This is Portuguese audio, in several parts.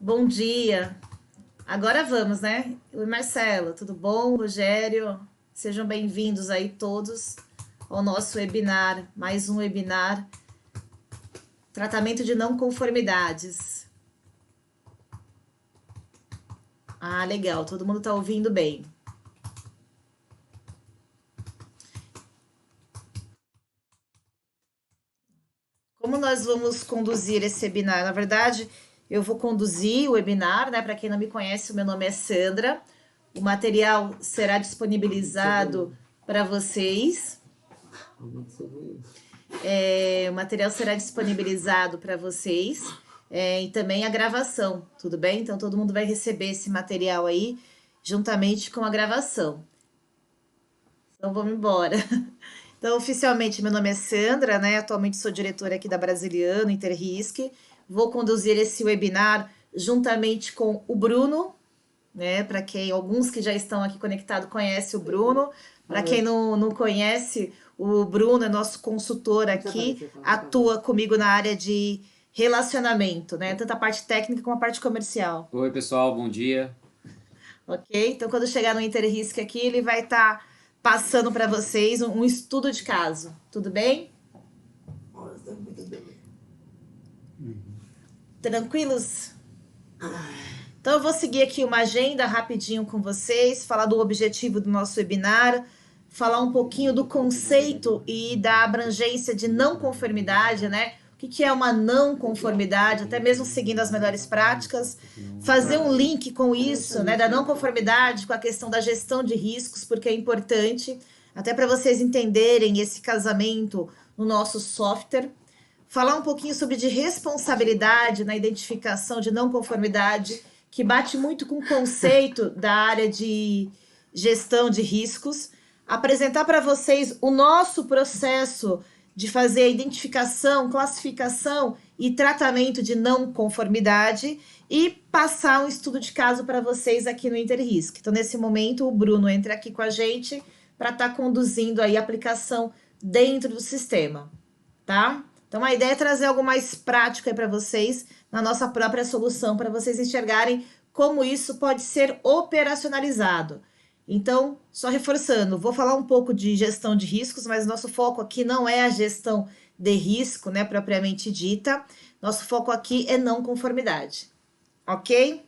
Bom dia. Agora vamos, né? Oi, Marcelo, tudo bom? Rogério, sejam bem-vindos aí todos ao nosso webinar, mais um webinar, tratamento de não conformidades. Ah, legal, todo mundo está ouvindo bem. Como nós vamos conduzir esse webinar? Na verdade, eu vou conduzir o webinar, né? Para quem não me conhece, o meu nome é Sandra. O material será disponibilizado para vocês. O material será disponibilizado para vocês e também a gravação, tudo bem? Então todo mundo vai receber esse material aí juntamente com a gravação. Então vamos embora. Então, oficialmente, meu nome é Sandra, né? Atualmente sou diretora aqui da Brasiliano Interrisc. Vou conduzir esse webinar juntamente com o Bruno, né? Para quem, alguns que já estão aqui conectados conhecem o Bruno. Para quem não conhece, o Bruno é nosso consultor aqui, atua comigo na área de relacionamento, né? Tanto a parte técnica como a parte comercial. Oi, pessoal, bom dia. Ok? Então, quando chegar no Interrisc aqui, ele vai estar passando para vocês um estudo de caso. Tudo bem? Tranquilos? Então, eu vou seguir aqui uma agenda rapidinho com vocês, falar do objetivo do nosso webinar, falar um pouquinho do conceito e da abrangência de não conformidade, né? O que é uma não conformidade, até mesmo seguindo as melhores práticas, fazer um link com isso, né, da não conformidade com a questão da gestão de riscos, porque é importante, até para vocês entenderem esse casamento no nosso software. Falar um pouquinho sobre de responsabilidade na identificação de não conformidade, que bate muito com o conceito da área de gestão de riscos. Apresentar para vocês o nosso processo de fazer a identificação, classificação e tratamento de não conformidade e passar um estudo de caso para vocês aqui no Interrisc. Então, nesse momento, o Bruno entra aqui com a gente para estar conduzindo aí a aplicação dentro do sistema, tá? Então, a ideia é trazer algo mais prático aí para vocês, na nossa própria solução, para vocês enxergarem como isso pode ser operacionalizado. Então, só reforçando, vou falar um pouco de gestão de riscos, mas nosso foco aqui não é a gestão de risco, né, propriamente dita. Nosso foco aqui é não conformidade, ok?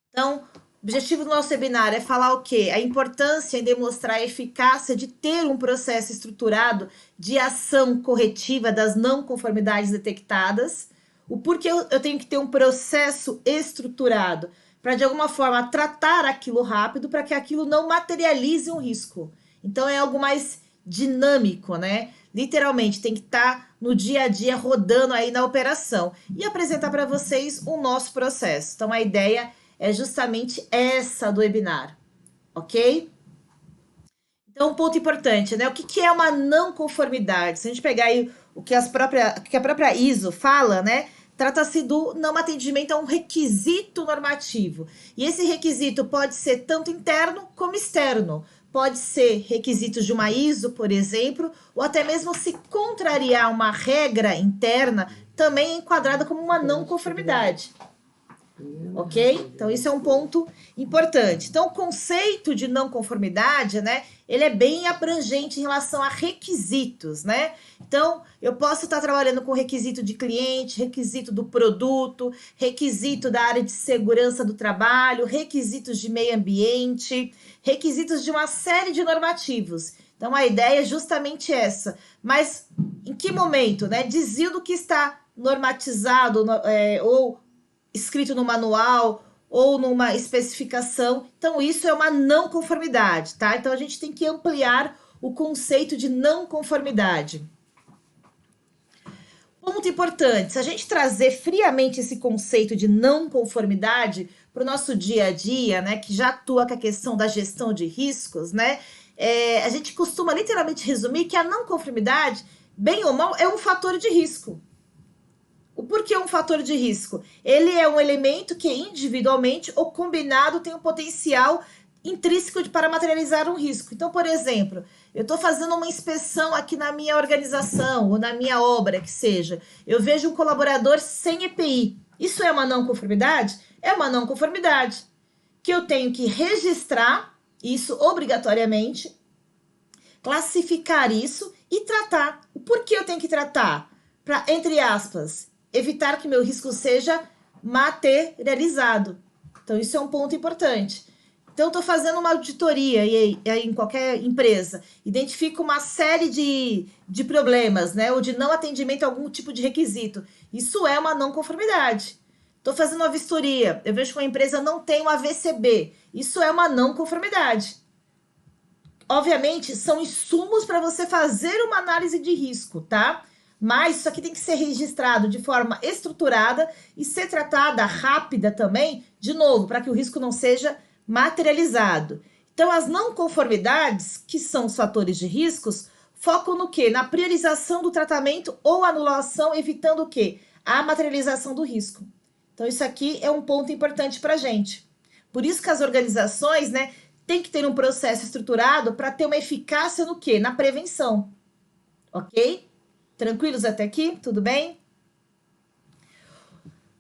Então, o objetivo do nosso webinar é falar o quê? A importância em demonstrar a eficácia de ter um processo estruturado de ação corretiva das não conformidades detectadas. O porquê eu tenho que ter um processo estruturado para, de alguma forma, tratar aquilo rápido para que aquilo não materialize um risco. Então, é algo mais dinâmico, né? Literalmente, tem que estar no dia a dia rodando aí na operação e apresentar para vocês o nosso processo. Então, a ideia é justamente essa do webinar, ok? Então, um ponto importante, né? O que é uma não conformidade? Se a gente pegar aí o que a própria ISO fala, né? Trata-se do não atendimento a um requisito normativo. E esse requisito pode ser tanto interno como externo. Pode ser requisitos de uma ISO, por exemplo, ou até mesmo se contrariar uma regra interna, também é enquadrada como uma não conformidade. Ok? Então, isso é um ponto importante. Então, o conceito de não conformidade, né? Ele é bem abrangente em relação a requisitos, né? Então, eu posso estar trabalhando com requisito de cliente, requisito do produto, requisito da área de segurança do trabalho, requisitos de meio ambiente, requisitos de uma série de normativos. Então, a ideia é justamente essa. Mas, em que momento, né? Desvio do que está normatizado ou escrito no manual ou numa especificação. Então, isso é uma não conformidade, tá? Então, a gente tem que ampliar o conceito de não conformidade. Ponto importante, se a gente trazer friamente esse conceito de não conformidade para o nosso dia a dia, né, que já atua com a questão da gestão de riscos, né, a gente costuma literalmente resumir que a não conformidade, bem ou mal, é um fator de risco. O porquê é um fator de risco? Ele é um elemento que individualmente ou combinado tem um potencial intrínseco para materializar um risco. Então, por exemplo, eu estou fazendo uma inspeção aqui na minha organização ou na minha obra, que seja. Eu vejo um colaborador sem EPI. Isso é uma não conformidade? É uma não conformidade que eu tenho que registrar isso obrigatoriamente, classificar isso e tratar. O porquê eu tenho que tratar? Para, entre aspas, evitar que meu risco seja materializado. Então, isso é um ponto importante. Então, estou fazendo uma auditoria e aí, em qualquer empresa, identifico uma série de problemas, né? Ou de não atendimento a algum tipo de requisito. Isso é uma não conformidade. Estou fazendo uma vistoria, eu vejo que uma empresa não tem um AVCB. Isso é uma não conformidade. Obviamente, são insumos para você fazer uma análise de risco, tá? Mas isso aqui tem que ser registrado de forma estruturada e ser tratada rápida também, de novo, para que o risco não seja materializado. Então, as não conformidades, que são os fatores de riscos, focam no quê? Na priorização do tratamento ou anulação, evitando o quê? A materialização do risco. Então, isso aqui é um ponto importante para a gente. Por isso que as organizações, né, tem que ter um processo estruturado para ter uma eficácia no quê? Na prevenção. Ok? Tranquilos até aqui? Tudo bem?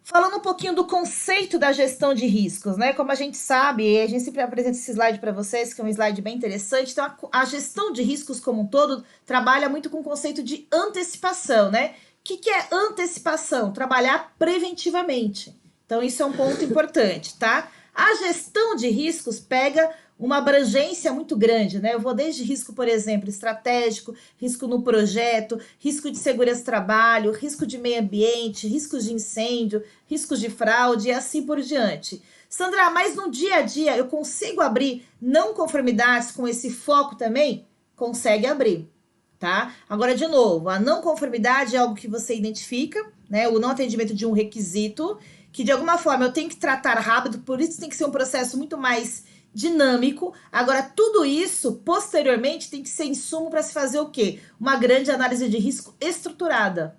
Falando um pouquinho do conceito da gestão de riscos, né? Como a gente sabe, a gente sempre apresenta esse slide para vocês, que é um slide bem interessante. Então, a gestão de riscos como um todo trabalha muito com o conceito de antecipação, né? O que é antecipação? Trabalhar preventivamente. Então, isso é um ponto importante, tá? A gestão de riscos pega uma abrangência muito grande, né? Eu vou desde risco, por exemplo, estratégico, risco no projeto, risco de segurança do trabalho, risco de meio ambiente, riscos de incêndio, riscos de fraude e assim por diante. Sandra, mas no dia a dia eu consigo abrir não conformidades com esse foco também? Consegue abrir, tá? Agora, de novo, a não conformidade é algo que você identifica, né? O não atendimento de um requisito, que de alguma forma eu tenho que tratar rápido, por isso tem que ser um processo muito mais dinâmico. Agora, tudo isso, posteriormente, tem que ser insumo para se fazer o quê? Uma grande análise de risco estruturada.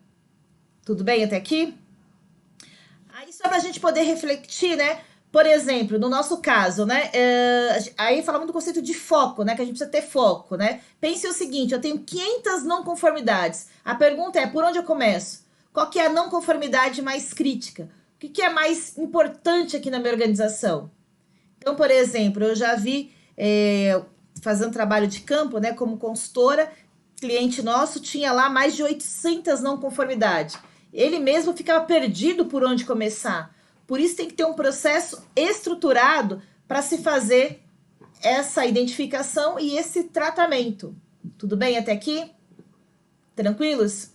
Tudo bem até aqui? Aí, só para a gente poder refletir, né? Por exemplo, no nosso caso, né? Aí falamos do conceito de foco, né? Que a gente precisa ter foco, né? Pense o seguinte, eu tenho 500 não conformidades. A pergunta é, por onde eu começo? Qual que é a não conformidade mais crítica? O que é mais importante aqui na minha organização? Então, por exemplo, eu já vi, fazendo trabalho de campo, né, como consultora, cliente nosso tinha lá mais de 800 não conformidades. Ele mesmo ficava perdido por onde começar. Por isso tem que ter um processo estruturado para se fazer essa identificação e esse tratamento. Tudo bem até aqui? Tranquilos?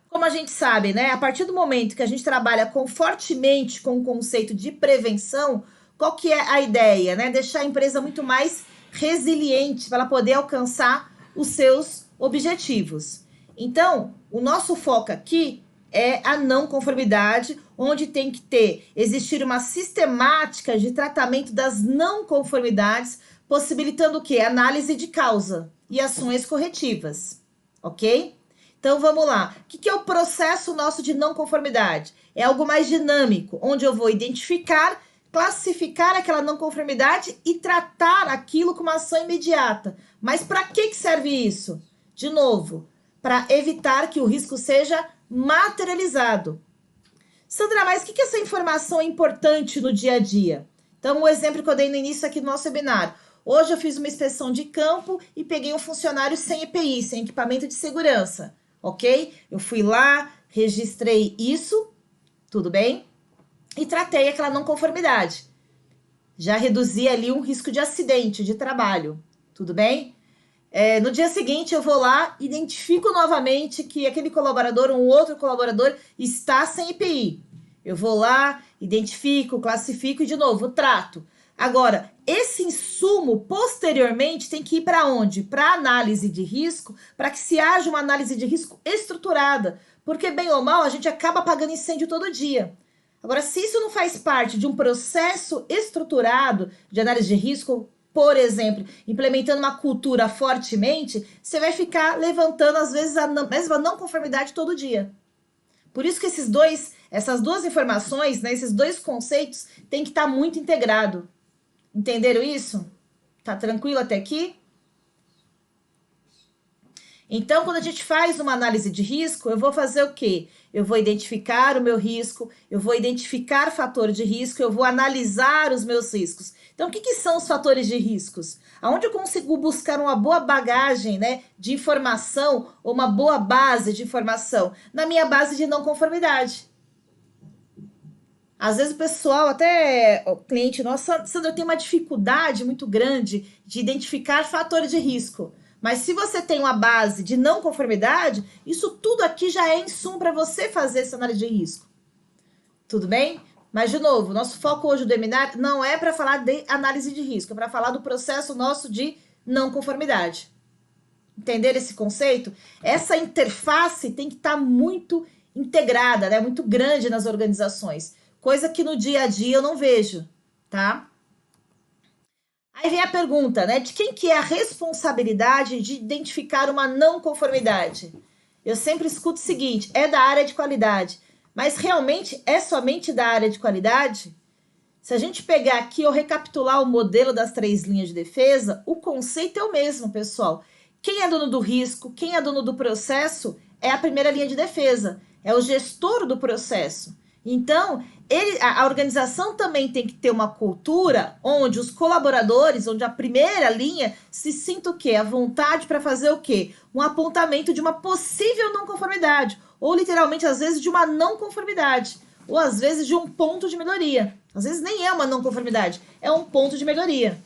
Como a gente sabe, né? A partir do momento que a gente trabalha fortemente com o conceito de prevenção, qual que é a ideia, né? Deixar a empresa muito mais resiliente para ela poder alcançar os seus objetivos. Então, o nosso foco aqui é a não conformidade, onde tem que existir uma sistemática de tratamento das não conformidades, possibilitando o quê? Análise de causa e ações corretivas, ok? Então vamos lá. O que é o processo nosso de não conformidade? É algo mais dinâmico, onde eu vou identificar, classificar aquela não conformidade e tratar aquilo com uma ação imediata. Mas para que serve isso? De novo, para evitar que o risco seja materializado. Sandra, mas o que essa informação é importante no dia a dia? Então, o exemplo que eu dei no início aqui do nosso webinar. Hoje eu fiz uma inspeção de campo e peguei um funcionário sem EPI, sem equipamento de segurança. Ok? Eu fui lá, registrei isso, tudo bem? E tratei aquela não conformidade. Já reduzi ali um risco de acidente de trabalho, tudo bem? No dia seguinte eu vou lá, identifico novamente que aquele colaborador, um outro colaborador, está sem EPI. Eu vou lá, identifico, classifico e de novo trato. Agora, esse insumo posteriormente tem que ir para onde? Para análise de risco, para que se haja uma análise de risco estruturada, porque bem ou mal a gente acaba apagando incêndio todo dia. Agora, se isso não faz parte de um processo estruturado de análise de risco, por exemplo, implementando uma cultura fortemente, você vai ficar levantando, às vezes, a mesma não conformidade todo dia. Por isso que essas duas informações, né, esses dois conceitos, têm que estar muito integrado. Entenderam isso? Tá tranquilo até aqui? Então, quando a gente faz uma análise de risco, eu vou fazer o quê? Eu vou identificar o meu risco, eu vou identificar fator de risco, eu vou analisar os meus riscos. Então, o que, que são os fatores de riscos? Aonde eu consigo buscar uma boa bagagem, né, de informação ou uma boa base de informação? Na minha base de não conformidade. Às vezes o pessoal, até o cliente nosso, Sandra, eu tenho uma dificuldade muito grande de identificar fatores de risco. Mas se você tem uma base de não conformidade, isso tudo aqui já é insumo para você fazer essa análise de risco. Tudo bem? Mas, de novo, nosso foco hoje do webinar não é para falar de análise de risco, é para falar do processo nosso de não conformidade. Entender esse conceito? Essa interface tem que estar muito integrada, né? Muito grande nas organizações. Coisa que no dia a dia eu não vejo, tá? Aí vem a pergunta, né? De quem que é a responsabilidade de identificar uma não conformidade? Eu sempre escuto o seguinte, é da área de qualidade. Mas realmente é somente da área de qualidade? Se a gente pegar aqui ou recapitular o modelo das 3 linhas de defesa, o conceito é o mesmo, pessoal. Quem é dono do risco, quem é dono do processo é a primeira linha de defesa, é o gestor do processo. Então, a organização também tem que ter uma cultura onde os colaboradores, onde a primeira linha se sinta o quê? A vontade para fazer o quê? Um apontamento de uma possível não conformidade, ou literalmente, às vezes, de uma não conformidade, ou às vezes de um ponto de melhoria. Às vezes nem é uma não conformidade, é um ponto de melhoria.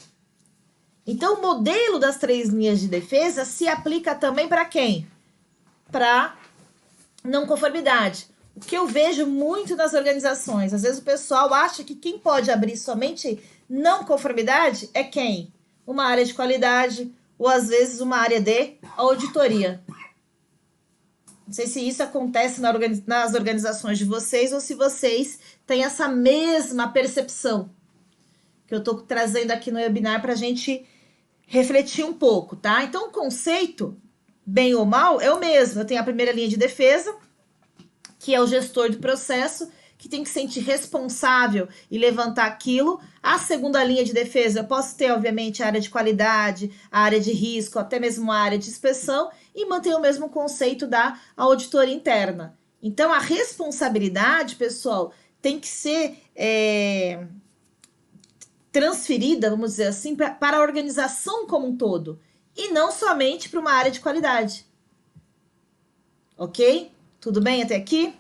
Então, o modelo das 3 linhas de defesa se aplica também para quem? Para não conformidade. O que eu vejo muito nas organizações, às vezes o pessoal acha que quem pode abrir somente não conformidade é quem? Uma área de qualidade ou às vezes uma área de auditoria. Não sei se isso acontece nas organizações de vocês ou se vocês têm essa mesma percepção que eu estou trazendo aqui no webinar para a gente refletir um pouco, tá? Então, o conceito, bem ou mal, é o mesmo. Eu tenho a primeira linha de defesa, que é o gestor do processo, que tem que se sentir responsável e levantar aquilo. A segunda linha de defesa, eu posso ter, obviamente, a área de qualidade, a área de risco, até mesmo a área de inspeção, e manter o mesmo conceito da auditoria interna. Então, a responsabilidade, pessoal, tem que ser transferida, vamos dizer assim, para a organização como um todo, e não somente para uma área de qualidade. Ok? Tudo bem até aqui?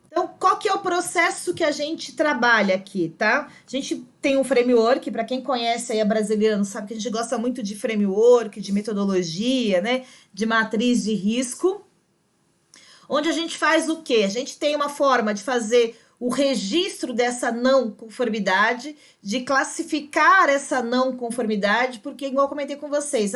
Então, qual que é o processo que a gente trabalha aqui, tá? A gente tem um framework, para quem conhece aí a Brasiliano, sabe que a gente gosta muito de framework, de metodologia, né? De matriz de risco. Onde a gente faz o quê? A gente tem uma forma de fazer o registro dessa não conformidade, de classificar essa não conformidade, porque, igual eu comentei com vocês,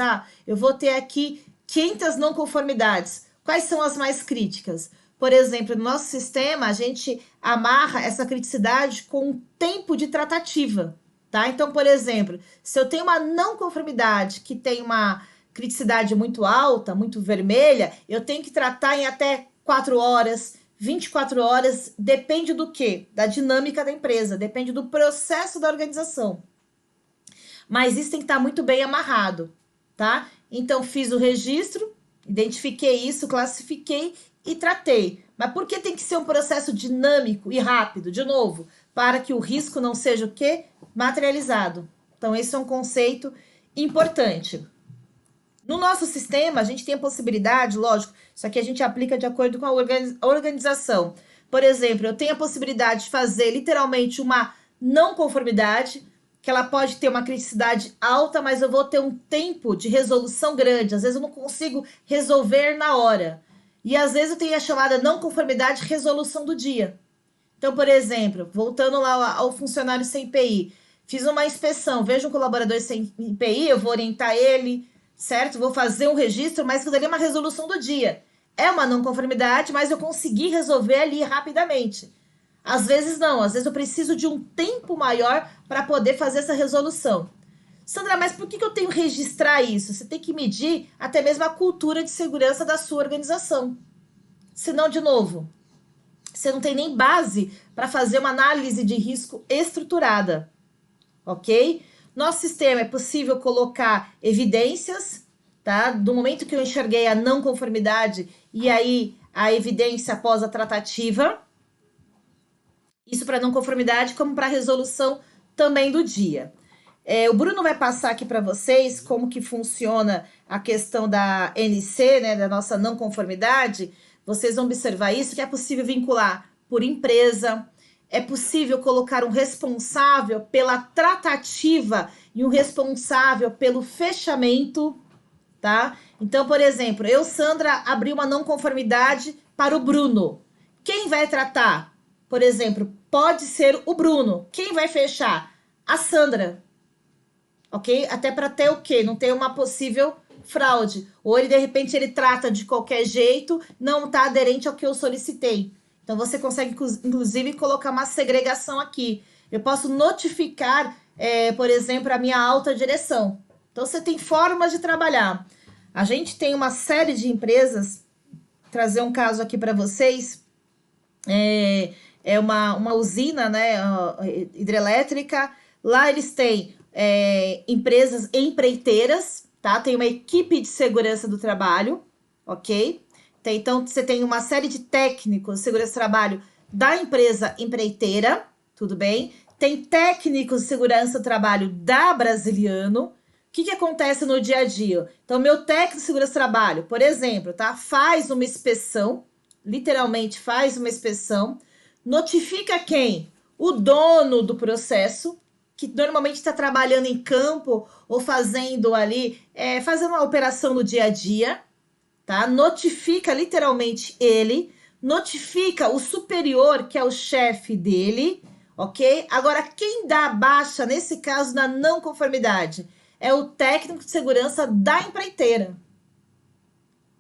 eu vou ter aqui 500 não conformidades. Quais são as mais críticas? Por exemplo, no nosso sistema, a gente amarra essa criticidade com um tempo de tratativa, tá? Então, por exemplo, se eu tenho uma não conformidade que tem uma criticidade muito alta, muito vermelha, eu tenho que tratar em até 4 horas, 24 horas, depende do quê? Da dinâmica da empresa, depende do processo da organização. Mas isso tem que estar muito bem amarrado, tá? Então, fiz o registro, identifiquei isso, classifiquei e tratei. Mas por que tem que ser um processo dinâmico e rápido? De novo, para que o risco não seja o quê? Materializado. Então, esse é um conceito importante. No nosso sistema, a gente tem a possibilidade, lógico, isso aqui a gente aplica de acordo com a organização. Por exemplo, eu tenho a possibilidade de fazer literalmente uma não conformidade, que ela pode ter uma criticidade alta, mas eu vou ter um tempo de resolução grande. Às vezes eu não consigo resolver na hora. E às vezes eu tenho a chamada não conformidade resolução do dia. Então, por exemplo, voltando lá ao funcionário sem IPI, fiz uma inspeção, vejo um colaborador sem IPI, eu vou orientar ele, certo? Vou fazer um registro, mas que daria uma resolução do dia. É uma não conformidade, mas eu consegui resolver ali rapidamente. Às vezes não, às vezes eu preciso de um tempo maior para poder fazer essa resolução. Sandra, mas por que eu tenho que registrar isso? Você tem que medir até mesmo a cultura de segurança da sua organização. Senão, de novo, você não tem nem base para fazer uma análise de risco estruturada, ok? Nosso sistema é possível colocar evidências, tá? Do momento que eu enxerguei a não conformidade e aí a evidência após a tratativa, isso para não conformidade, como para resolução também do dia. O Bruno vai passar aqui para vocês como que funciona a questão da NC, né, da nossa não conformidade. Vocês vão observar isso, que é possível vincular por empresa, é possível colocar um responsável pela tratativa e um responsável pelo fechamento, tá? Então, por exemplo, eu, Sandra, abri uma não conformidade para o Bruno. Quem vai tratar? Por exemplo, pode ser o Bruno. Quem vai fechar? A Sandra. Ok? Até para ter o quê? Não ter uma possível fraude. Ou ele, de repente, ele trata de qualquer jeito, não está aderente ao que eu solicitei. Então, você consegue, inclusive, colocar uma segregação aqui. Eu posso notificar, por exemplo, a minha alta direção. Então, você tem formas de trabalhar. A gente tem uma série de empresas, trazer um caso aqui para vocês, uma usina, né, hidrelétrica. Lá eles têm empresas empreiteiras, tá? Tem uma equipe de segurança do trabalho, ok? Então, você tem uma série de técnicos de segurança do trabalho da empresa empreiteira, tudo bem? Tem técnicos de segurança do trabalho da Brasiliano. O que acontece no dia a dia? Então, meu técnico de segurança do trabalho, por exemplo, tá? Faz uma inspeção, literalmente faz uma inspeção, notifica quem? O dono do processo, que normalmente está trabalhando em campo ou fazendo ali, fazendo uma operação no dia a dia, tá? Notifica literalmente ele, notifica o superior, que é o chefe dele, ok? Agora, quem dá a baixa, nesse caso, na não conformidade? É o técnico de segurança da empreiteira.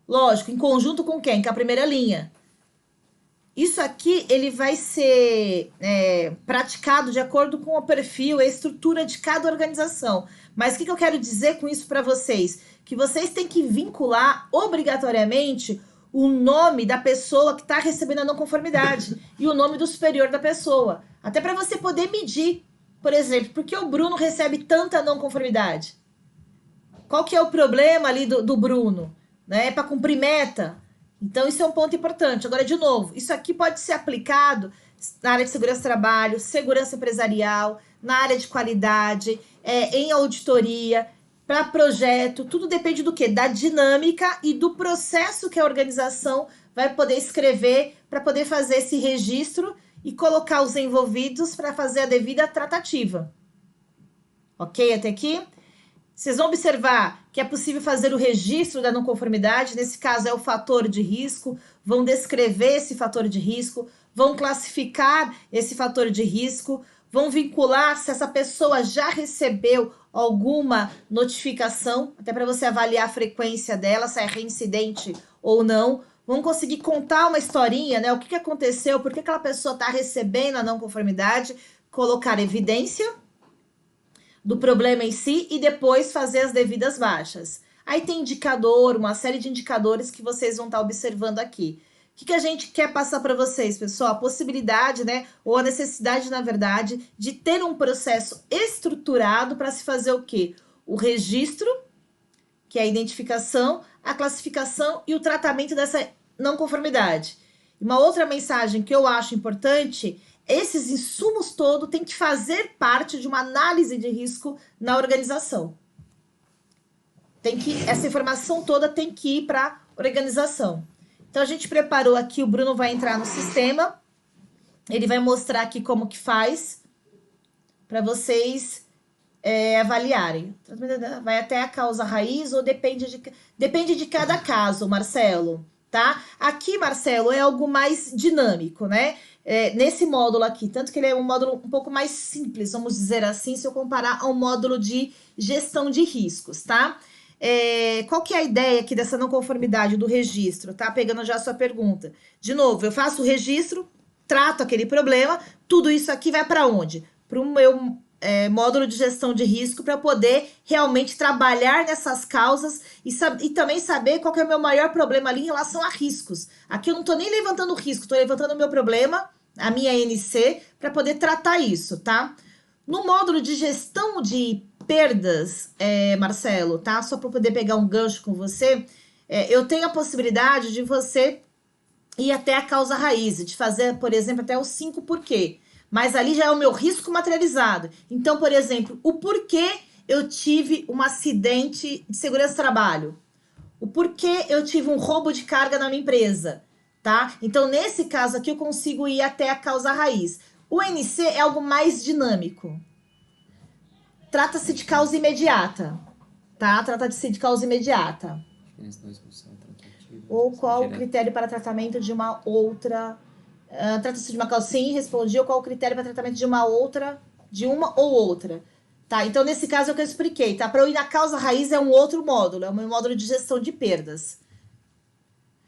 Lógico, em conjunto com quem? Com a primeira linha. Isso aqui, ele vai ser praticado de acordo com o perfil e a estrutura de cada organização. Mas o que eu quero dizer com isso para vocês? Que vocês têm que vincular obrigatoriamente o nome da pessoa que está recebendo a não conformidade e o nome do superior da pessoa. Até para você poder medir. Por exemplo, por que o Bruno recebe tanta não conformidade? Qual que é o problema ali do Bruno? Né? É para cumprir meta? Então, isso é um ponto importante. Agora, de novo, isso aqui pode ser aplicado na área de segurança do trabalho, segurança empresarial, na área de qualidade, em auditoria, para projeto. Tudo depende do quê? Da dinâmica e do processo que a organização vai poder escrever para poder fazer esse registro e colocar os envolvidos para fazer a devida tratativa. Ok? Até aqui? Vocês vão observar que é possível fazer o registro da não conformidade, nesse caso é o fator de risco, vão descrever esse fator de risco, vão classificar esse fator de risco, vão vincular se essa pessoa já recebeu alguma notificação, até para você avaliar a frequência dela, se é reincidente ou não. Vão conseguir contar uma historinha, né? O que aconteceu, por que aquela pessoa está recebendo a não conformidade, colocar evidência do problema em si e depois fazer as devidas baixas. Aí tem indicador, uma série de indicadores que vocês vão estar observando aqui. O que a gente quer passar para vocês, pessoal? A possibilidade, né, ou a necessidade, na verdade, de ter um processo estruturado para se fazer o quê? O registro, que é a identificação, a classificação e o tratamento dessa não conformidade. Uma outra mensagem que eu acho importante: esses insumos todos têm que fazer parte de uma análise de risco na organização. Essa informação toda tem que ir para a organização. Então, a gente preparou aqui, o Bruno vai entrar no sistema, ele vai mostrar aqui como que faz, para vocês avaliarem. Vai até a causa raiz ou depende de cada caso, Marcelo, tá? Aqui, Marcelo, é algo mais dinâmico, né? Nesse módulo aqui, tanto que ele é um módulo um pouco mais simples, vamos dizer assim, se eu comparar ao módulo de gestão de riscos, tá? Qual que é a ideia aqui dessa não conformidade do registro, tá? Pegando já a sua pergunta. De novo, eu faço o registro, trato aquele problema, tudo isso aqui vai para onde? Para o meu módulo de gestão de risco, para poder realmente trabalhar nessas causas e também saber qual que é o meu maior problema ali em relação a riscos. Aqui eu não estou nem levantando risco, estou levantando o meu problema, a minha NC, para poder tratar isso, tá? No módulo de gestão de perdas, Marcelo, tá? Só para poder pegar um gancho com você, eu tenho a possibilidade de você ir até a causa raiz, de fazer, por exemplo, até os 5 porquê. Mas ali já é o meu risco materializado. Então, por exemplo, o porquê eu tive um acidente de segurança do trabalho. O porquê eu tive um roubo de carga na minha empresa, tá? Então, nesse caso aqui, eu consigo ir até a causa raiz. O NC é algo mais dinâmico. Trata-se de causa imediata, tá? Trata-se de causa imediata. Ou qual o critério para tratamento de uma outra... trata-se de uma causa... Sim, respondi. Ou qual o critério para tratamento de uma outra... De uma ou outra. Tá? Então, nesse caso é o que eu expliquei, tá? Para eu ir na causa raiz é um outro módulo. É um módulo de gestão de perdas.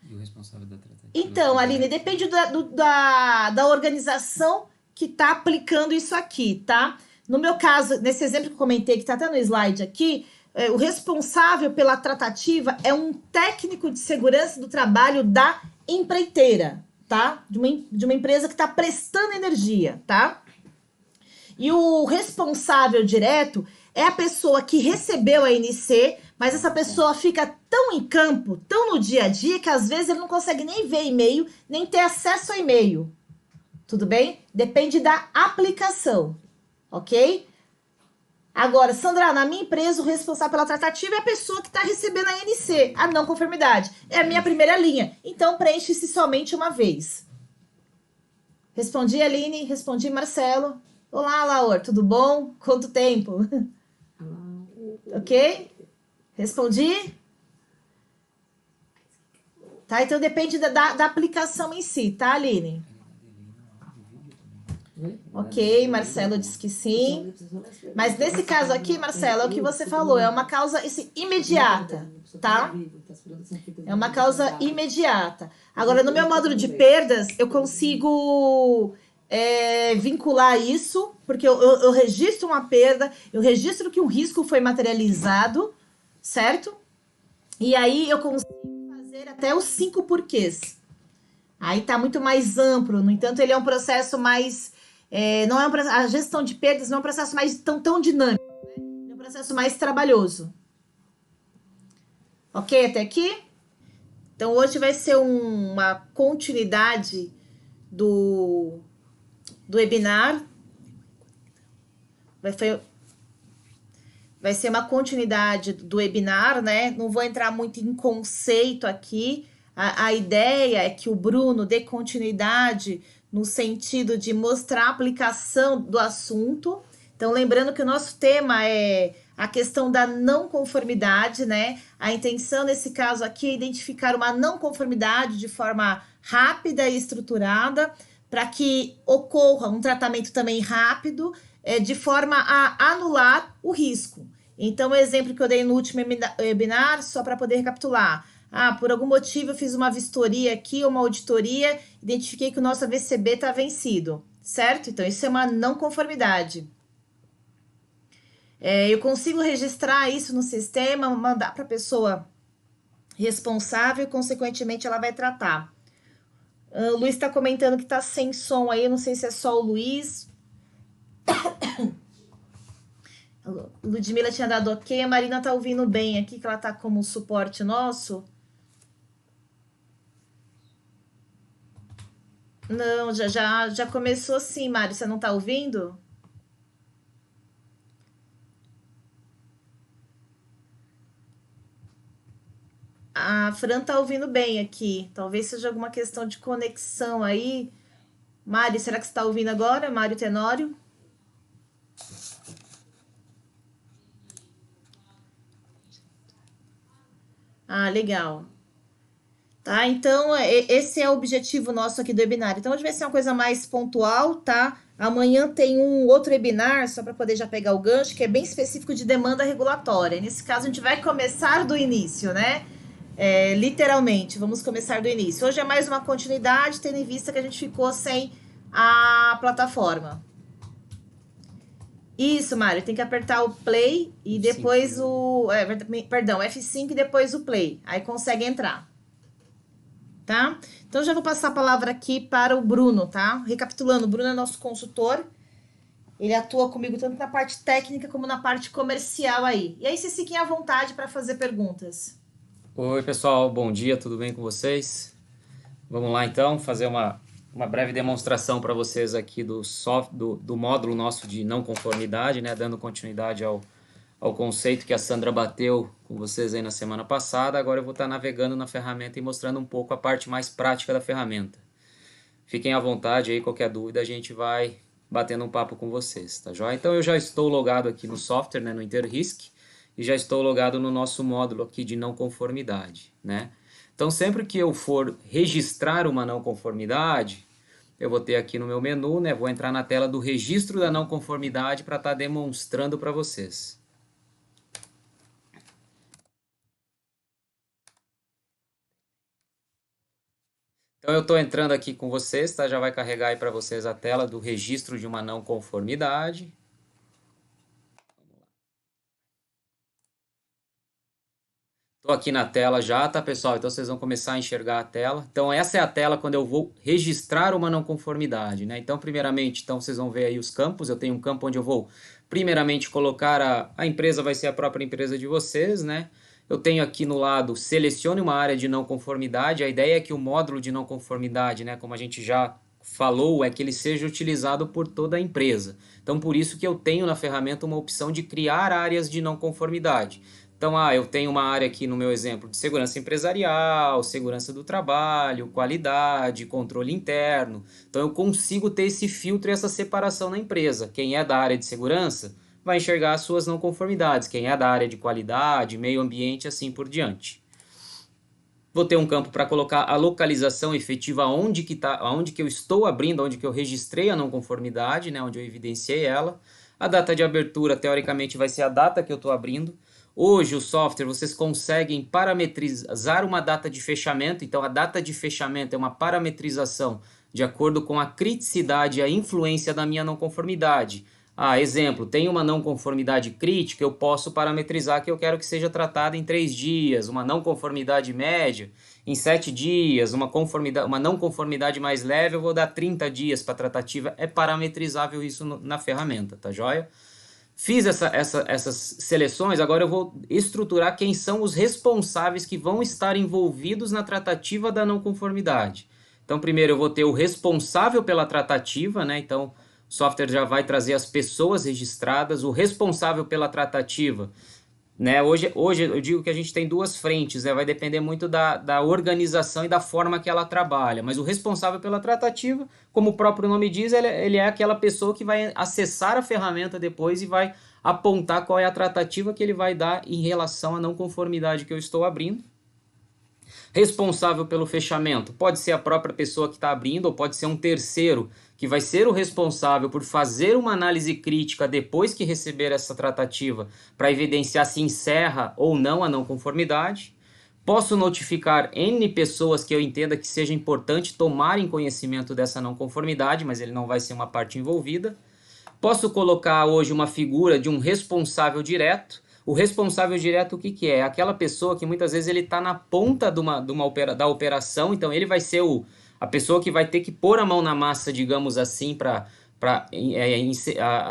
E o responsável da tratativa? Então, Aline, depende da organização que está aplicando isso aqui, tá? No meu caso, nesse exemplo que eu comentei, que está até no slide aqui, o responsável pela tratativa é um técnico de segurança do trabalho da empreiteira, tá? De uma empresa que está prestando energia, tá? E o responsável direto é a pessoa que recebeu a NC, mas essa pessoa fica tão em campo, tão no dia a dia, que às vezes ele não consegue nem ver e-mail, nem ter acesso a e-mail. Tudo bem? Depende da aplicação, ok? Agora, Sandra, na minha empresa, o responsável pela tratativa é a pessoa que está recebendo a NC, a não conformidade. É a minha primeira linha. Então, preenche-se somente uma vez. Respondi, Aline. Respondi, Marcelo. Olá, Laura. Tudo bom? Quanto tempo? Ok? Respondi? Tá? Então, depende da aplicação em si, tá, Aline? Ok, Marcelo disse que sim. Mas nesse caso aqui, Marcelo, é o que você falou, é uma causa imediata, tá? É uma causa imediata. Agora, no meu módulo de perdas, eu consigo vincular isso, porque eu registro uma perda, eu registro que um risco foi materializado, certo? E aí eu consigo fazer até os 5 porquês. Aí tá muito mais amplo, no entanto, ele é um processo mais... não é a gestão de perdas não é um processo mais tão dinâmico, né? É um processo mais trabalhoso. Ok até aqui? Então hoje vai ser uma continuidade do webinar. Vai ser uma continuidade do webinar, né? Não vou entrar muito em conceito aqui. A ideia é que o Bruno dê continuidade no sentido de mostrar a aplicação do assunto. Então, lembrando que o nosso tema é a questão da não conformidade, né? A intenção nesse caso aqui é identificar uma não conformidade de forma rápida e estruturada, para que ocorra um tratamento também rápido, de forma a anular o risco. Então, o exemplo que eu dei no último webinar, só para poder recapitular. Por algum motivo eu fiz uma vistoria aqui, uma auditoria, identifiquei que o nosso AVCB está vencido, certo? Então, isso é uma não conformidade. Eu consigo registrar isso no sistema, mandar para a pessoa responsável e, consequentemente, ela vai tratar. O Luiz está comentando que está sem som aí, eu não sei se é só o Luiz. Ludmila tinha dado ok, a Marina tá ouvindo bem aqui, que ela tá como suporte nosso. Não, já começou sim, Mari, você não tá ouvindo? A Fran tá ouvindo bem aqui, talvez seja alguma questão de conexão aí. Mari, será que você tá ouvindo agora, Mário Tenório? Legal. Tá, então esse é o objetivo nosso aqui do webinar. Então hoje vai ser uma coisa mais pontual, tá? Amanhã tem um outro webinar, só para poder já pegar o gancho, que é bem específico de demanda regulatória. Nesse caso a gente vai começar do início, né? Literalmente, vamos começar do início. Hoje é mais uma continuidade, tendo em vista que a gente ficou sem a plataforma. Isso, Mário, tem que apertar o play e depois o... perdão, F5 e depois o play. Aí consegue entrar. Tá? Então, já vou passar a palavra aqui para o Bruno, tá? Recapitulando, o Bruno é nosso consultor Ele atua comigo tanto na parte técnica como na parte comercial aí. E aí vocês fiquem à vontade para fazer perguntas. Oi, pessoal, bom dia, tudo bem com vocês? Vamos lá então fazer uma breve demonstração para vocês aqui do módulo nosso de não conformidade, né? Dando continuidade ao conceito que a Sandra bateu com vocês aí na semana passada. Agora eu vou estar navegando na ferramenta e mostrando um pouco a parte mais prática da ferramenta. Fiquem à vontade aí, qualquer dúvida a gente vai batendo um papo com vocês, tá joia? Então eu já estou logado aqui no software, né, no InterRisk, e já estou logado no nosso módulo aqui de não conformidade, né? Então sempre que eu for registrar uma não conformidade, eu vou ter aqui no meu menu, né, vou entrar na tela do registro da não conformidade para estar demonstrando para vocês. Então eu estou entrando aqui com vocês, tá? Já vai carregar aí para vocês a tela do registro de uma não conformidade. Estou aqui na tela já, tá, pessoal? Então vocês vão começar a enxergar a tela. Então essa é a tela quando eu vou registrar uma não conformidade, né? Então primeiramente, então vocês vão ver aí os campos. Eu tenho um campo onde eu vou primeiramente colocar a empresa, vai ser a própria empresa de vocês, né? Eu tenho aqui no lado, selecione uma área de não conformidade. A ideia é que o módulo de não conformidade, né, como a gente já falou, é que ele seja utilizado por toda a empresa. Então por isso que eu tenho na ferramenta uma opção de criar áreas de não conformidade. Então, eu tenho uma área aqui no meu exemplo de segurança empresarial, segurança do trabalho, qualidade, controle interno. Então, eu consigo ter esse filtro e essa separação na empresa. Quem é da área de segurança vai enxergar as suas não conformidades. Quem é da área de qualidade, meio ambiente, assim por diante. Vou ter um campo para colocar a localização efetiva onde que eu estou abrindo, onde que eu registrei a não conformidade, né, onde eu evidenciei ela. A data de abertura, teoricamente, vai ser a data que eu estou abrindo. Hoje, o software, vocês conseguem parametrizar uma data de fechamento. Então, a data de fechamento é uma parametrização de acordo com a criticidade e a influência da minha não conformidade. Exemplo, tem uma não conformidade crítica, eu posso parametrizar que eu quero que seja tratada em 3 dias, uma não conformidade média em 7 dias, uma não conformidade mais leve, eu vou dar 30 dias para tratativa. É parametrizável isso na ferramenta, tá joia? Fiz essas seleções, agora eu vou estruturar quem são os responsáveis que vão estar envolvidos na tratativa da não conformidade. Então, primeiro eu vou ter o responsável pela tratativa, né? Então, o software já vai trazer as pessoas registradas, o responsável pela tratativa, né? Hoje eu digo que a gente tem duas frentes, né? Vai depender muito da organização e da forma que ela trabalha, mas o responsável pela tratativa, como o próprio nome diz, ele é aquela pessoa que vai acessar a ferramenta depois e vai apontar qual é a tratativa que ele vai dar em relação à não conformidade que eu estou abrindo. Responsável pelo fechamento pode ser a própria pessoa que está abrindo ou pode ser um terceiro que vai ser o responsável por fazer uma análise crítica depois que receber essa tratativa para evidenciar se encerra ou não a não conformidade. Posso notificar N pessoas que eu entenda que seja importante tomarem conhecimento dessa não conformidade, mas ele não vai ser uma parte envolvida. Posso colocar hoje uma figura de um responsável direto. O responsável direto o que é? Aquela pessoa que muitas vezes ele está na ponta da operação, então ele vai ser a pessoa que vai ter que pôr a mão na massa, digamos assim, para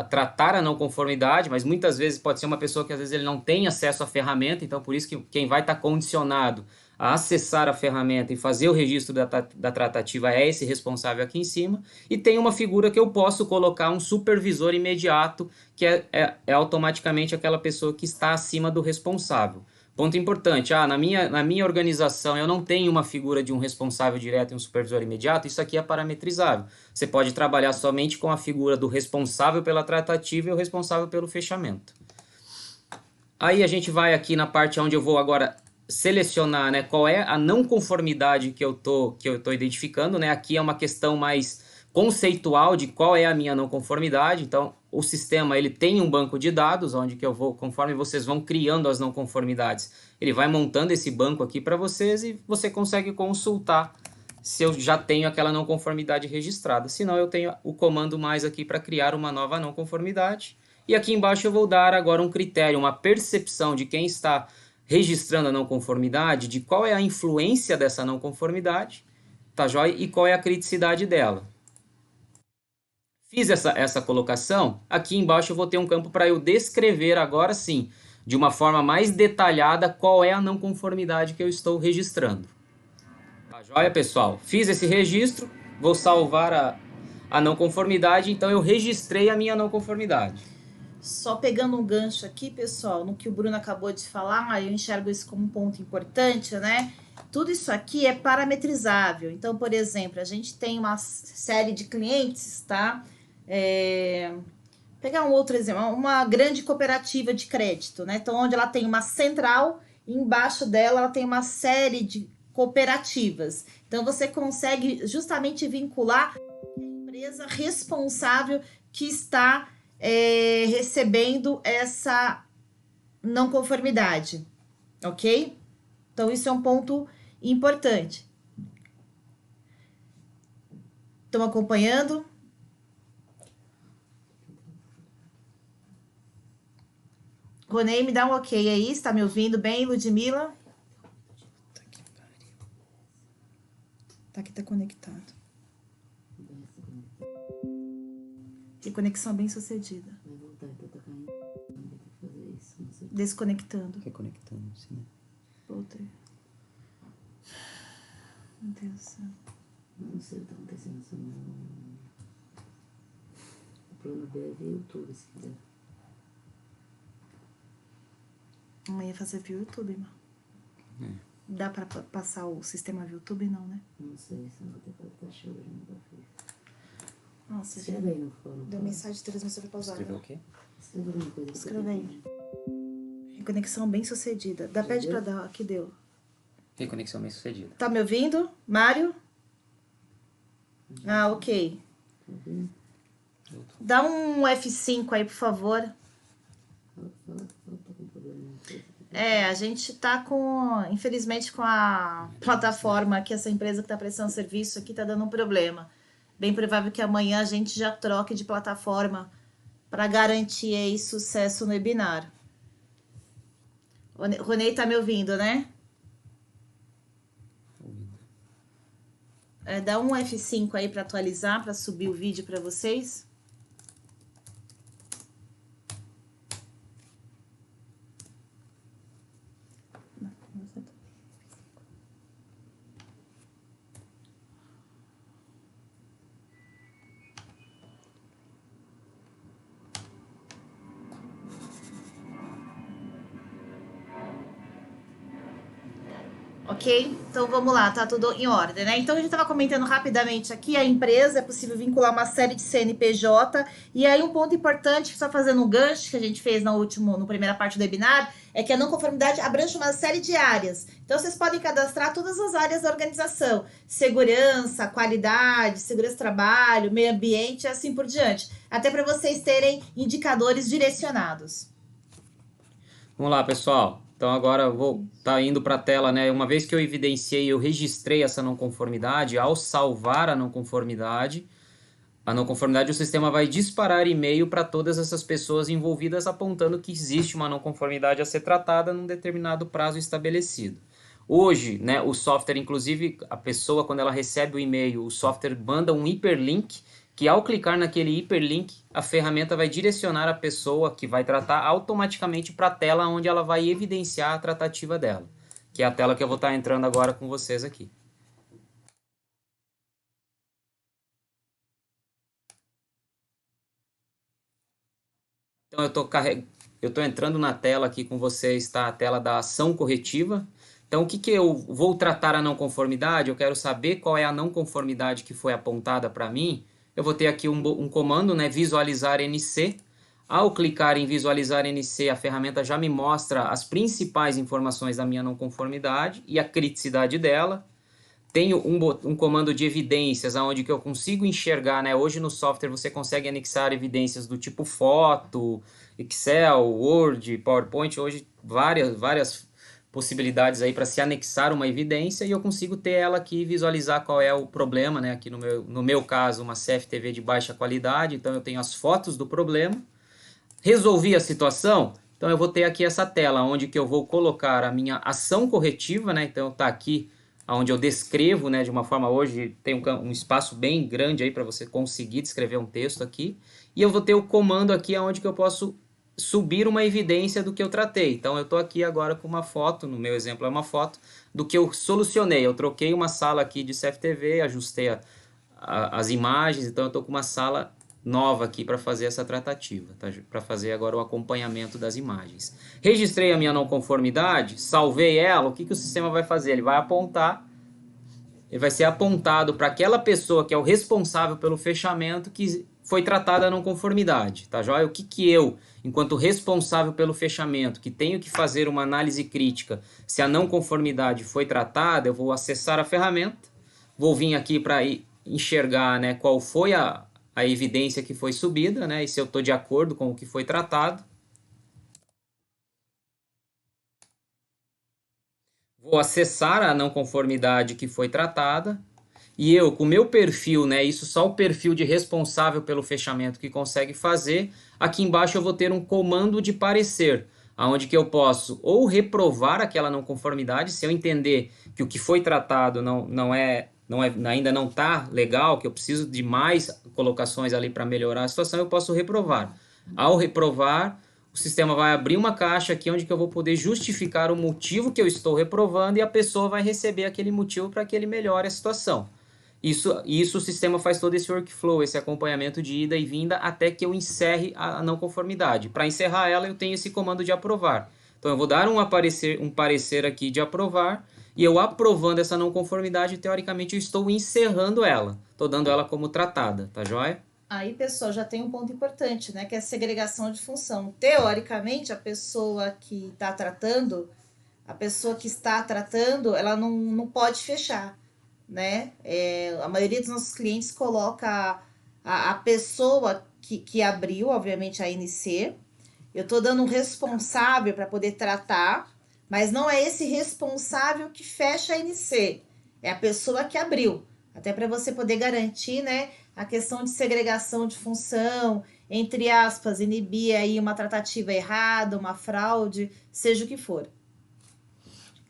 tratar a não conformidade, mas muitas vezes pode ser uma pessoa que às vezes ele não tem acesso à ferramenta, então por isso que quem vai estar condicionado a acessar a ferramenta e fazer o registro da tratativa é esse responsável aqui em cima, e tem uma figura que eu posso colocar um supervisor imediato, que é automaticamente aquela pessoa que está acima do responsável. Ponto importante, na minha organização eu não tenho uma figura de um responsável direto e um supervisor imediato, isso aqui é parametrizável. Você pode trabalhar somente com a figura do responsável pela tratativa e o responsável pelo fechamento. Aí a gente vai aqui na parte onde eu vou agora selecionar, né, qual é a não conformidade que eu tô identificando, né? Aqui é uma questão mais conceitual de qual é a minha não conformidade. Então, o sistema ele tem um banco de dados onde que eu vou, conforme vocês vão criando as não conformidades, ele vai montando esse banco aqui para vocês e você consegue consultar se eu já tenho aquela não conformidade registrada. Se não, eu tenho o comando mais aqui para criar uma nova não conformidade. E aqui embaixo eu vou dar agora um critério, uma percepção de quem está registrando a não conformidade, de qual é a influência dessa não conformidade, tá joia? E qual é a criticidade dela. Fiz essa colocação, aqui embaixo eu vou ter um campo para eu descrever agora sim, de uma forma mais detalhada, qual é a não conformidade que eu estou registrando. Tá joia, pessoal? Fiz esse registro, vou salvar a não conformidade, então eu registrei a minha não conformidade. Só pegando um gancho aqui, pessoal, no que o Bruno acabou de falar, eu enxergo isso como um ponto importante, né? Tudo isso aqui é parametrizável. Então, por exemplo, a gente tem uma série de clientes, tá? Pegar um outro exemplo, uma grande cooperativa de crédito, né? Então, onde ela tem uma central, e embaixo dela ela tem uma série de cooperativas. Então, você consegue justamente vincular a empresa responsável que está recebendo essa não conformidade, ok? Então, isso é um ponto importante. Estão acompanhando? Ronei, me dá um ok aí, está me ouvindo bem, Ludmila? Tá aqui, tá conectado. E conexão bem sucedida. Vai voltar, então tá caindo. Tem que fazer isso, não sei. Desconectando. Reconectando, sim. Voltei. Meu Deus do céu. Não sei o que tá acontecendo. O plano B é ver YouTube, se quiser. Amanhã fazer via YouTube, irmão. Dá pra passar o sistema via YouTube? Não, né? Não sei, se não vou ter que estar show, eu nunca fiz. Nossa, já Escreve aí no fórum. deu mensagem de transmissão foi pausada. Escreveu o quê? Escreve alguma coisa. que eu Escreve tô aí. tentando. Conexão bem sucedida. Dá, Já pede deu? pra dar. Aqui deu. Reconexão bem sucedida. Tá me ouvindo? Mário? Ah, ok. Tá vendo? Dá um F5 aí, por favor. Fala, tá com problema. A gente tá infelizmente, com a plataforma que essa empresa que tá prestando serviço aqui tá dando um problema. Bem provável que amanhã a gente já troque de plataforma para garantir aí sucesso no webinar. Ronei tá me ouvindo, né? Dá um F5 aí para atualizar, para subir o vídeo para vocês. Ok? Então vamos lá, tá tudo em ordem, né? Então a gente estava comentando rapidamente aqui, a empresa é possível vincular uma série de CNPJ, e aí um ponto importante, só fazendo um gancho que a gente fez na primeira parte do webinar, é que a não conformidade abrange uma série de áreas. Então vocês podem cadastrar todas as áreas da organização: segurança, qualidade, segurança do trabalho, meio ambiente e assim por diante. Até para vocês terem indicadores direcionados. Vamos lá, pessoal. Então agora eu vou estar indo para a tela, né? Uma vez que eu evidenciei, eu registrei essa não conformidade, ao salvar a não conformidade, o sistema vai disparar e-mail para todas essas pessoas envolvidas, apontando que existe uma não conformidade a ser tratada num determinado prazo estabelecido. Hoje, né, o software, inclusive, a pessoa, quando ela recebe o e-mail, o software manda um hiperlink, que ao clicar naquele hiperlink, a ferramenta vai direcionar a pessoa que vai tratar automaticamente para a tela onde ela vai evidenciar a tratativa dela, que é a tela que eu vou estar entrando agora com vocês aqui. Então eu estou entrando na tela aqui com vocês, tá? A tela da ação corretiva. Então, o que eu vou tratar a não conformidade? Eu quero saber qual é a não conformidade que foi apontada para mim. Eu vou ter aqui um comando, né? Visualizar NC. Ao clicar em visualizar NC, a ferramenta já me mostra as principais informações da minha não conformidade e a criticidade dela. Tenho um comando de evidências, onde que eu consigo enxergar, né? Hoje no software você consegue anexar evidências do tipo foto, Excel, Word, PowerPoint. Hoje várias possibilidades aí para se anexar uma evidência, e eu consigo ter ela aqui e visualizar qual é o problema, né? Aqui no meu caso, uma CFTV de baixa qualidade, então eu tenho as fotos do problema. Resolvi a situação, então eu vou ter aqui essa tela onde que eu vou colocar a minha ação corretiva, né? Então tá aqui onde eu descrevo, né, de uma forma, hoje tem um espaço bem grande aí para você conseguir descrever um texto aqui, e eu vou ter o comando aqui onde que eu posso subir uma evidência do que eu tratei. Então eu estou aqui agora com uma foto, no meu exemplo é uma foto, do que eu solucionei. Eu troquei uma sala aqui de CFTV, ajustei as imagens, então eu estou com uma sala nova aqui para fazer essa tratativa, tá? Para fazer agora o acompanhamento das imagens. Registrei a minha não conformidade, salvei ela, o que o sistema vai fazer? Ele vai apontar, ele vai ser apontado para aquela pessoa que é o responsável pelo fechamento que foi tratada a não conformidade, tá joia? O que eu, enquanto responsável pelo fechamento, que tenho que fazer uma análise crítica se a não conformidade foi tratada, eu vou acessar a ferramenta, vou vir aqui para enxergar, né, qual foi a evidência que foi subida, né, e se eu estou de acordo com o que foi tratado. Vou acessar a não conformidade que foi tratada, e eu, com o meu perfil, né, isso só o perfil de responsável pelo fechamento que consegue fazer, aqui embaixo eu vou ter um comando de parecer, onde que eu posso ou reprovar aquela não conformidade, se eu entender que o que foi tratado ainda não está legal, que eu preciso de mais colocações ali para melhorar a situação, eu posso reprovar. Ao reprovar, o sistema vai abrir uma caixa aqui onde que eu vou poder justificar o motivo que eu estou reprovando e a pessoa vai receber aquele motivo para que ele melhore a situação. Isso o sistema faz todo esse workflow, esse acompanhamento de ida e vinda até que eu encerre a não conformidade. Para encerrar ela, eu tenho esse comando de aprovar. Então eu vou dar um parecer aqui de aprovar, e eu aprovando essa não conformidade, teoricamente eu estou encerrando ela. Estou dando ela como tratada, tá joia? Aí, pessoal, já tem um ponto importante, né? Que é a segregação de função. Teoricamente, a pessoa que está tratando, ela não pode fechar, né? A maioria dos nossos clientes coloca a pessoa que abriu, obviamente, a NC. Eu estou dando um responsável para poder tratar, mas não é esse responsável que fecha a NC. É a pessoa que abriu. Até para você poder garantir, né, a questão de segregação de função, entre aspas, inibir aí uma tratativa errada, uma fraude, seja o que for.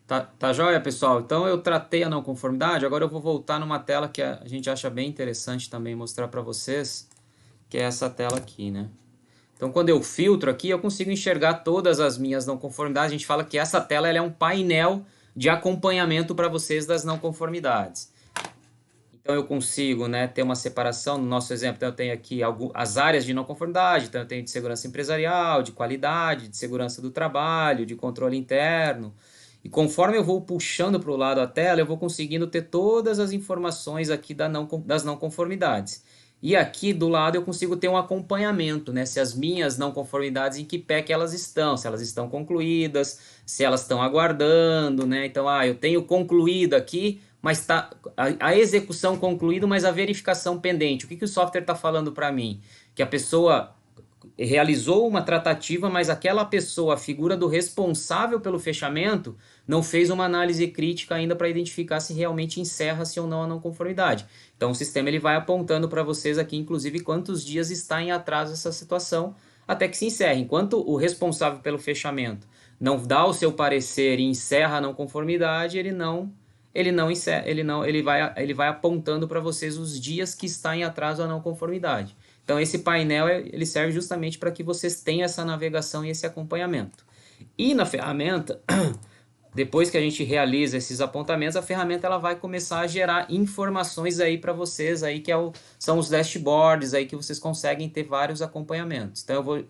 Tá joia, pessoal? Então eu tratei a não conformidade, agora eu vou voltar numa tela que a gente acha bem interessante também mostrar para vocês, que é essa tela aqui, né? Então quando eu filtro aqui, eu consigo enxergar todas as minhas não conformidades. A gente fala que essa tela ela é um painel de acompanhamento para vocês das não conformidades. Então eu consigo, né, ter uma separação, no nosso exemplo, então eu tenho aqui as áreas de não conformidade, então eu tenho de segurança empresarial, de qualidade, de segurança do trabalho, de controle interno. E conforme eu vou puxando para o lado da tela, eu vou conseguindo ter todas as informações aqui das não conformidades. E aqui do lado eu consigo ter um acompanhamento, né? Se as minhas não conformidades, em que pé que elas estão, se elas estão concluídas, se elas estão aguardando, né? Então, eu tenho concluído aqui, mas está a execução concluída, mas a verificação pendente. O que o software está falando para mim? Que a pessoa realizou uma tratativa, mas aquela pessoa, a figura do responsável pelo fechamento, não fez uma análise crítica ainda para identificar se realmente encerra-se ou não a não conformidade. Então o sistema ele vai apontando para vocês aqui, inclusive, quantos dias está em atraso essa situação até que se encerre. Enquanto o responsável pelo fechamento não dá o seu parecer e encerra a não conformidade, ele vai apontando para vocês os dias que está em atraso a não conformidade. Então esse painel ele serve justamente para que vocês tenham essa navegação e esse acompanhamento. E na ferramenta, depois que a gente realiza esses apontamentos, a ferramenta ela vai começar a gerar informações aí para vocês aí são os dashboards aí que vocês conseguem ter vários acompanhamentos. Então eu vou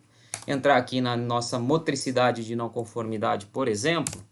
entrar aqui na nossa motricidade de não conformidade, por exemplo.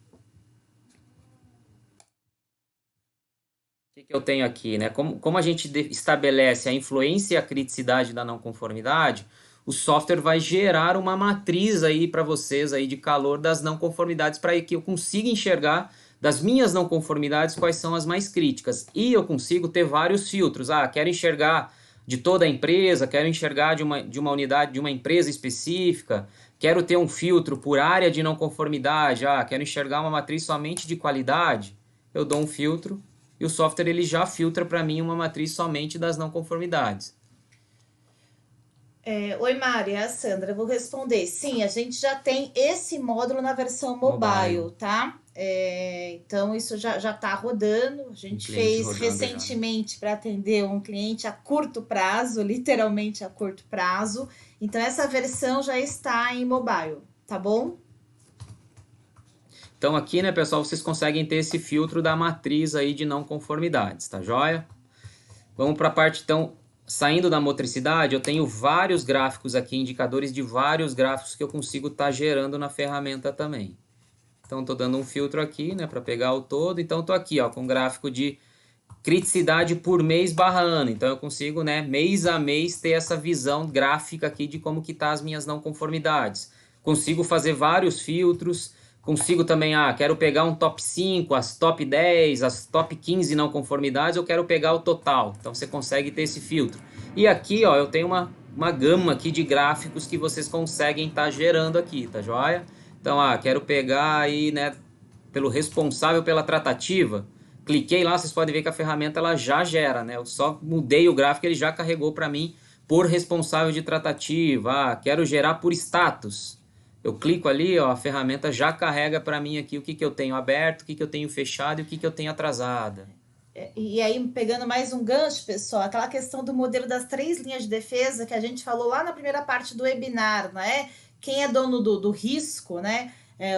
O que eu tenho aqui, né? Como a gente estabelece a influência e a criticidade da não conformidade, o software vai gerar uma matriz aí para vocês aí de calor das não conformidades para que eu consiga enxergar das minhas não conformidades quais são as mais críticas. E eu consigo ter vários filtros. Quero enxergar de toda a empresa, quero enxergar de uma unidade, de uma empresa específica, quero ter um filtro por área de não conformidade, quero enxergar uma matriz somente de qualidade. Eu dou um filtro e o software ele já filtra para mim uma matriz somente das não conformidades. Oi, Mari, é a Sandra. Eu vou responder. Sim, a gente já tem esse módulo na versão mobile, tá? Então, isso já está rodando. A gente fez recentemente para atender um cliente a curto prazo, literalmente a curto prazo. Então, essa versão já está em mobile, tá bom? Então aqui, né, pessoal, vocês conseguem ter esse filtro da matriz aí de não conformidades, tá joia? Vamos para a parte, então, saindo da motricidade, eu tenho vários gráficos aqui, indicadores de vários gráficos que eu consigo estar gerando na ferramenta também. Então, estou dando um filtro aqui, né, para pegar o todo. Então, estou aqui, ó, com gráfico de criticidade por mês barra ano. Então, eu consigo, né, mês a mês, ter essa visão gráfica aqui de como que tá as minhas não conformidades. Consigo fazer vários filtros. Consigo também, quero pegar um top 5, as top 10, as top 15 não conformidades, eu quero pegar o total. Então, você consegue ter esse filtro. E aqui, ó, eu tenho uma gama aqui de gráficos que vocês conseguem estar gerando aqui, tá joia? Então, quero pegar aí, né, pelo responsável pela tratativa. Cliquei lá, vocês podem ver que a ferramenta ela já gera, né? Eu só mudei o gráfico, ele já carregou para mim por responsável de tratativa. Quero gerar por status. Eu clico ali, ó, a ferramenta já carrega para mim aqui o que eu tenho aberto, o que eu tenho fechado e o que eu tenho atrasado. E aí, pegando mais um gancho, pessoal, aquela questão do modelo das 3 linhas de defesa que a gente falou lá na primeira parte do webinar, né? Quem é dono do risco, né?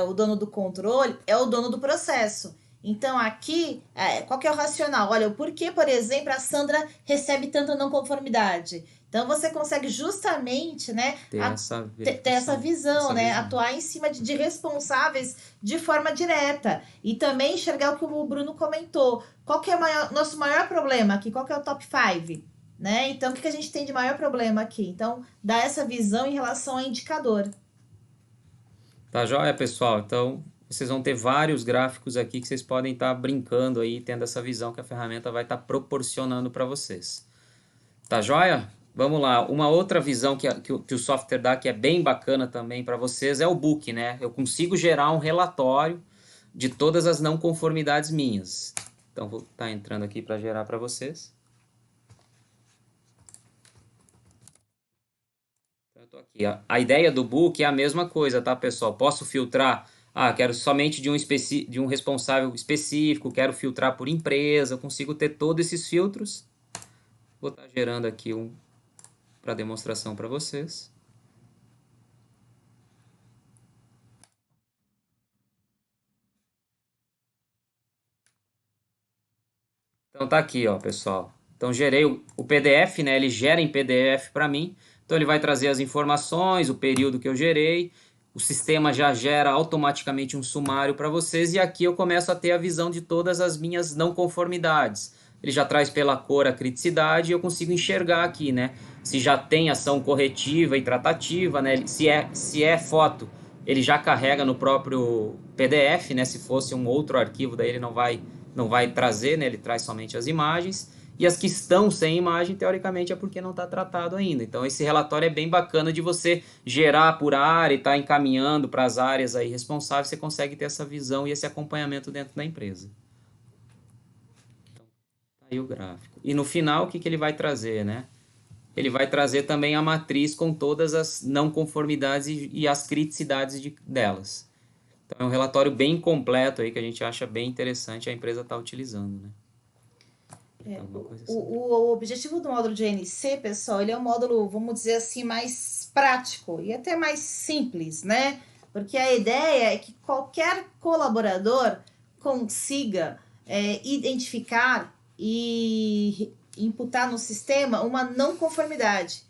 O dono do controle é o dono do processo. Então, aqui, qual que é o racional? Olha, o porquê, por exemplo, a Sandra recebe tanta não conformidade. Então, você consegue justamente, né, ter essa visão, né, atuar em cima de responsáveis de forma direta. E também enxergar o que o Bruno comentou. Qual que é o nosso maior problema aqui? Qual que é o top 5? Né? Então, o que a gente tem de maior problema aqui? Então, dá essa visão em relação ao indicador. Tá joia, pessoal? Então, vocês vão ter vários gráficos aqui que vocês podem estar brincando aí, tendo essa visão que a ferramenta vai estar proporcionando para vocês. Tá joia? Vamos lá. Uma outra visão que o software dá, que é bem bacana também para vocês, é o book, né? Eu consigo gerar um relatório de todas as não conformidades minhas. Então, vou estar entrando aqui para gerar para vocês. Então, eu tô aqui. A ideia do book é a mesma coisa, tá, pessoal? Posso filtrar, quero somente de um responsável específico, quero filtrar por empresa, eu consigo ter todos esses filtros. Vou estar gerando aqui um para demonstração para vocês. Então tá aqui, ó, pessoal. Então gerei o PDF, né? Ele gera em PDF para mim. Então ele vai trazer as informações, o período que eu gerei. O sistema já gera automaticamente um sumário para vocês e aqui eu começo a ter a visão de todas as minhas não conformidades. Ele já traz pela cor a criticidade e eu consigo enxergar aqui, né? Se já tem ação corretiva e tratativa, né? Se é foto, ele já carrega no próprio PDF, né? Se fosse um outro arquivo, daí ele não vai trazer, né? Ele traz somente as imagens. E as que estão sem imagem, teoricamente, é porque não está tratado ainda. Então, esse relatório é bem bacana de você gerar por área e estar encaminhando para as áreas aí responsáveis. Você consegue ter essa visão e esse acompanhamento dentro da empresa. Então, tá aí o gráfico. E no final, o que ele vai trazer, né? Ele vai trazer também a matriz com todas as não conformidades e as criticidades delas. Então, é um relatório bem completo aí que a gente acha bem interessante a empresa estar utilizando, né? O objetivo do módulo de NC, pessoal, ele é um módulo, vamos dizer assim, mais prático e até mais simples, né? Porque a ideia é que qualquer colaborador consiga identificar e imputar no sistema uma não conformidade.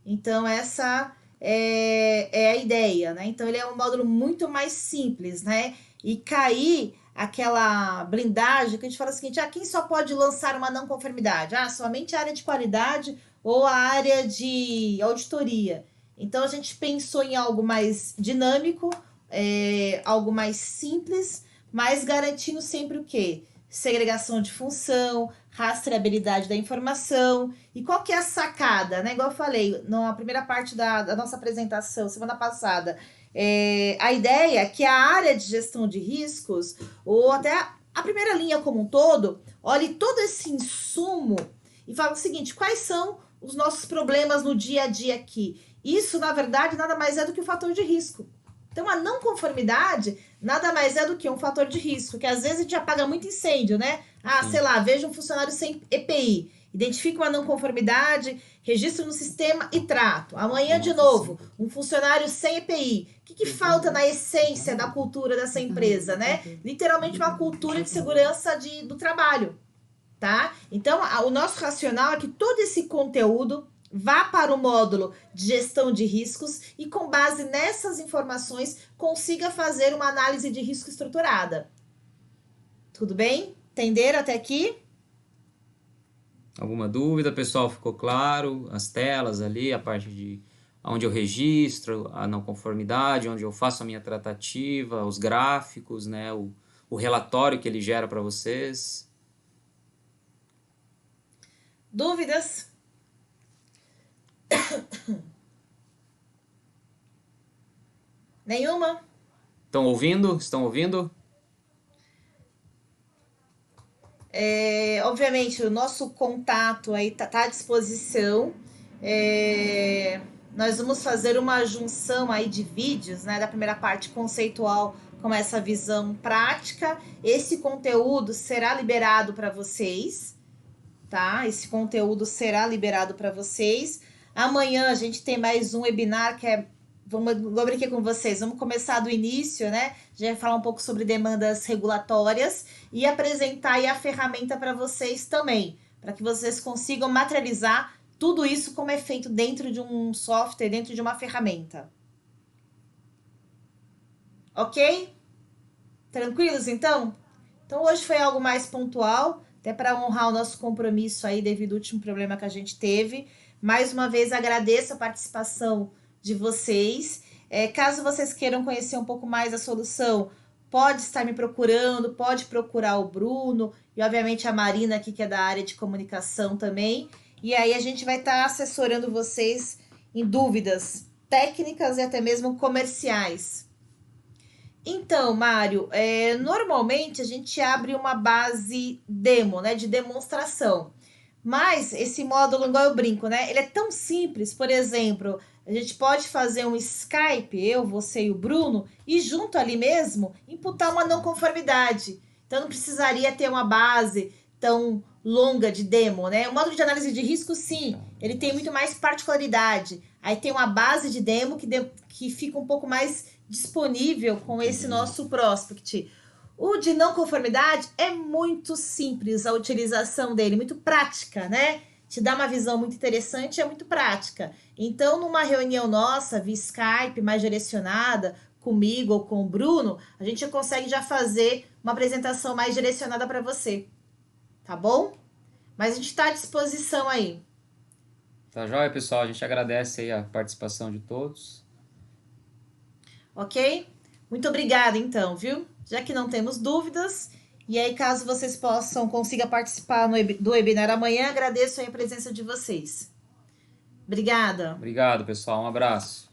Então, essa é a ideia, né? Então, ele é um módulo muito mais simples, né? E cair aquela blindagem que a gente fala o seguinte, quem só pode lançar uma não conformidade? Somente a área de qualidade ou a área de auditoria. Então, a gente pensou em algo mais dinâmico, algo mais simples, mas garantindo sempre o quê? Segregação de função, rastreabilidade da informação. E qual que é a sacada, né? Igual eu falei na primeira parte da nossa apresentação, semana passada, a ideia é que a área de gestão de riscos, ou até a primeira linha como um todo, olhe todo esse insumo e fala o seguinte, quais são os nossos problemas no dia a dia aqui? Isso, na verdade, nada mais é do que o fator de risco. Então, a não conformidade nada mais é do que um fator de risco, que às vezes a gente apaga muito incêndio, né? Ah, sei lá, veja um funcionário sem EPI, identifica uma não conformidade, registro no sistema e trato. Amanhã, de novo, um funcionário sem EPI. O que falta na essência da cultura dessa empresa, né? Literalmente uma cultura de segurança do trabalho, tá? Então, o nosso racional é que todo esse conteúdo vá para o módulo de gestão de riscos e, com base nessas informações, consiga fazer uma análise de risco estruturada. Tudo bem? Entenderam até aqui? Alguma dúvida, pessoal? Ficou claro? As telas ali, a parte de onde eu registro a não conformidade, onde eu faço a minha tratativa, os gráficos, né? O relatório que ele gera para vocês. Dúvidas? Nenhuma? Estão ouvindo? Estão ouvindo? Obviamente, o nosso contato aí tá à disposição. Nós vamos fazer uma junção aí de vídeos, né, da primeira parte conceitual com essa visão prática. Esse conteúdo será liberado para vocês, tá? Esse conteúdo será liberado para vocês. Amanhã a gente tem mais um webinar que é... Vou brincar com vocês, vamos começar do início, né? Já vai falar um pouco sobre demandas regulatórias e apresentar aí a ferramenta para vocês também, para que vocês consigam materializar tudo isso como é feito dentro de um software, dentro de uma ferramenta. Ok? Tranquilos, então? Então, hoje foi algo mais pontual, até para honrar o nosso compromisso aí devido ao último problema que a gente teve. Mais uma vez, agradeço a participação de vocês. Caso vocês queiram conhecer um pouco mais a solução, pode estar me procurando, pode procurar o Bruno e, obviamente, a Marina aqui, que é da área de comunicação também. E aí a gente vai estar assessorando vocês em dúvidas técnicas e até mesmo comerciais. Então, Mário, normalmente a gente abre uma base demo, né, de demonstração. Mas esse módulo, igual eu brinco, né, ele é tão simples. Por exemplo, a gente pode fazer um Skype, eu, você e o Bruno, e junto ali mesmo, imputar uma não conformidade. Então, não precisaria ter uma base tão longa de demo, né? O módulo de análise de risco, sim, ele tem muito mais particularidade. Aí tem uma base de demo que fica um pouco mais disponível com esse nosso prospect. O de não conformidade é muito simples a utilização dele, muito prática, né? Te dá uma visão muito interessante e é muito prática. Então, numa reunião nossa, via Skype, mais direcionada, comigo ou com o Bruno, a gente consegue já fazer uma apresentação mais direcionada para você. Tá bom? Mas a gente está à disposição aí. Tá joia, pessoal? A gente agradece aí a participação de todos. Ok? Muito obrigada, então, viu? Já que não temos dúvidas, e aí caso vocês consigam participar do webinar amanhã, agradeço aí a presença de vocês. Obrigada. Obrigado, pessoal. Um abraço.